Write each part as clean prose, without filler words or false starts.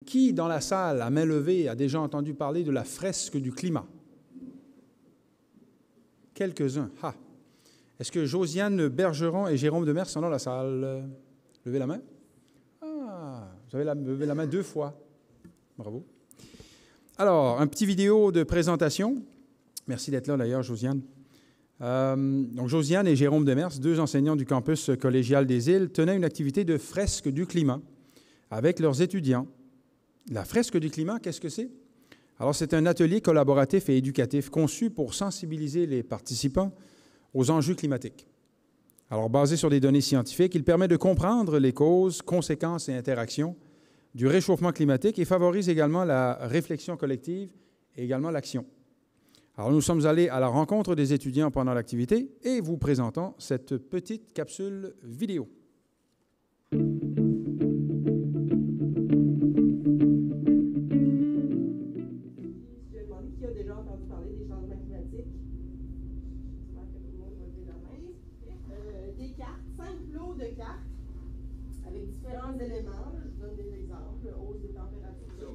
Qui, dans la salle, à main levée, a déjà entendu parler de la fresque du climat? Quelques-uns. Ah. Est-ce que Josiane Bergeron et Jérôme Demers sont dans la salle? Levez la main. Ah, vous avez levé la main 2 fois. Bravo. Alors, un petit vidéo de présentation. Merci d'être là, d'ailleurs, Josiane. Donc, Josiane et Jérôme Demers, 2 enseignants du campus collégial des Îles, tenaient une activité de fresque du climat avec leurs étudiants. La fresque du climat, qu'est-ce que c'est? Alors, c'est un atelier collaboratif et éducatif conçu pour sensibiliser les participants aux enjeux climatiques. Alors, basé sur des données scientifiques, il permet de comprendre les causes, conséquences et interactions du réchauffement climatique et favorise également la réflexion collective et également l'action. Alors, nous sommes allés à la rencontre des étudiants pendant l'activité et vous présentons cette petite capsule vidéo.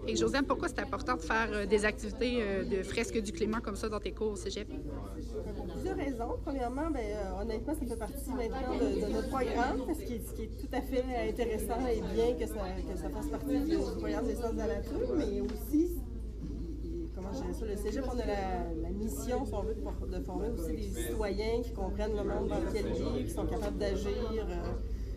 Et Josiane, pourquoi c'est important de faire des activités de fresque du climat comme ça dans tes cours au cégep? Pour plusieurs raisons. Premièrement, honnêtement, ça fait partie maintenant de notre programme, ce qui est tout à fait intéressant et bien que ça fasse partie du programme des sciences de la nature, mais aussi, comment je dirais ça, le cégep, on a la mission, si on veut, de former aussi des citoyens qui comprennent le monde dans lequel ils vivent, qui sont capables d'agir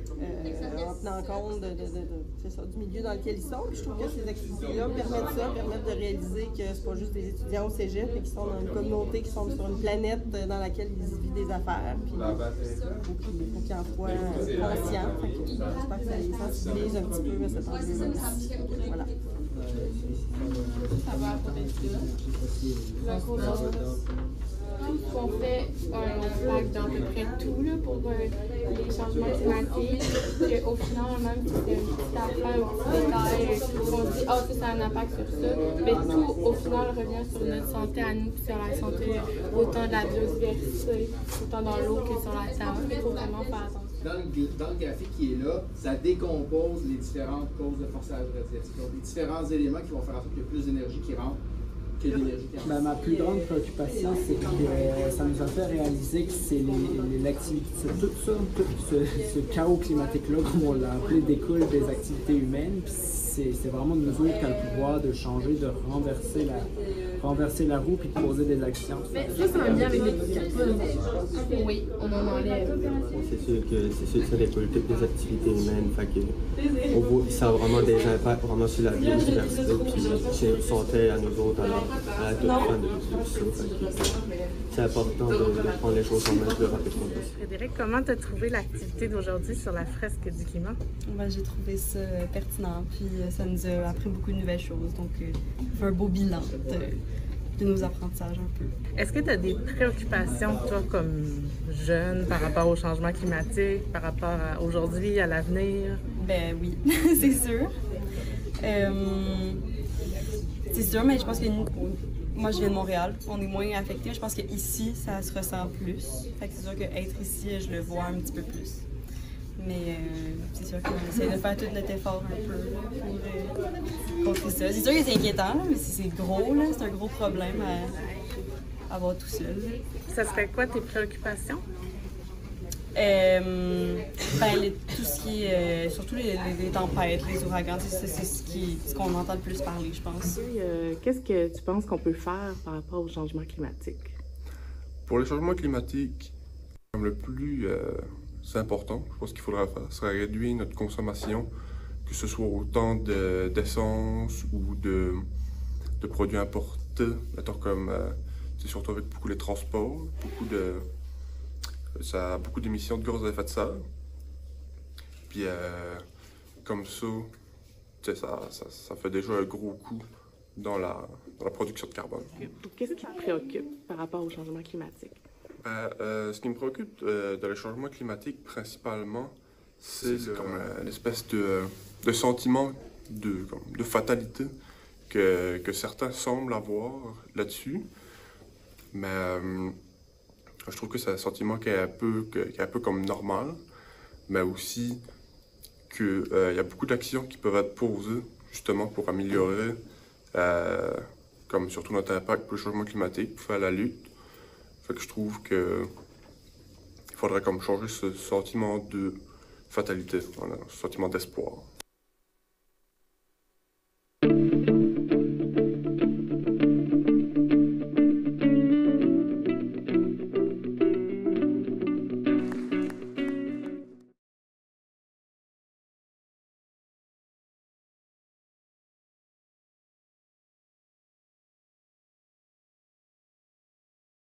en tenant compte du milieu dans lequel ils sont. Puis je trouve que ces activités-là permettent de réaliser que c'est pas juste des étudiants au cégep, mais qui sont dans une communauté, qui sont sur une planète dans laquelle ils vivent des affaires. Puis il faut qu'ils en soient conscients. J'espère que ça les sensibilise un petit peu à cet enjeu-là. Voilà. Ça va pour tout ce qu'on fait a un impact dans à peu près tout là, pour les changements climatiques. Au final, même si c'est une petite affaire, un petit détail, on dit « Ah, ça a un impact sur ça », mais tout, au final, revient sur notre santé à nous, sur la santé autant de la biodiversité, autant dans l'eau que sur la terre. Il faut vraiment faire attention. Dans le graphique qui est là, ça décompose les différentes causes de forçage radiatif. Donc, les différents éléments qui vont faire en sorte qu'il y a plus d'énergie qui rentre que d'énergie qui rentre. Ma plus grande préoccupation, c'est que ça nous a fait réaliser que c'est l'activité, tout ce chaos climatique-là, comme on l'a appelé, découle des activités humaines. Puis c'est vraiment nous autres qui avons le pouvoir de changer, de renverser la roue puis de poser des actions. Mais ça, c'est un lien avec les carbone. Oui, on en enlève. C'est sûr que ça découle toutes les activités humaines. Fait que, ça a vraiment des impacts vraiment sur la biodiversité. Puis santé à nous autres, à toute fin de ça. C'est important de prendre les choses en main le plus rapidement possible. Frédéric, comment tu as trouvé l'activité d'aujourd'hui sur la fresque du climat? J'ai trouvé ça pertinent, puis ça nous a appris beaucoup de nouvelles choses. Donc, on fait un beau bilan de nos apprentissages un peu. Est-ce que tu as des préoccupations, toi, comme jeune, par rapport au changement climatique, par rapport à aujourd'hui, à l'avenir? Ben oui, c'est sûr. C'est sûr, mais je pense que moi, je viens de Montréal, on est moins affectés. Je pense qu'ici, ça se ressent plus. Fait que c'est sûr qu'être ici, je le vois un petit peu plus. Mais c'est sûr qu'on essaie de faire tout notre effort un peu pour contrer ça. C'est sûr que c'est inquiétant, là, mais c'est gros, là, c'est un gros problème à avoir tout seul. Ça serait quoi tes préoccupations? Tout ce qui est, surtout les tempêtes, les ouragans, c'est ce qu'on entend le plus parler, je pense. Qu'est-ce que tu penses qu'on peut faire par rapport au changement climatique? Pour le changement climatique, le plus important, je pense qu'il faudra faire, serait réduire notre consommation, que ce soit autant d'essence ou de produits importés, comme c'est surtout avec beaucoup les transports, ça a beaucoup d'émissions de gaz à effet de serre. Puis comme ça fait déjà un gros coup dans la production de carbone. Qu'est-ce qui te préoccupe par rapport au changement climatique? Ce qui me préoccupe dans le changement climatique principalement, c'est l'espèce de sentiment de fatalité que certains semblent avoir là-dessus. Mais je trouve que c'est un sentiment qui est un peu comme normal, mais aussi qu'il y a beaucoup d'actions qui peuvent être posées justement pour améliorer, comme surtout notre impact pour le changement climatique, pour faire la lutte. Fait que je trouve que il faudrait comme changer ce sentiment de fatalité, voilà, ce sentiment d'espoir.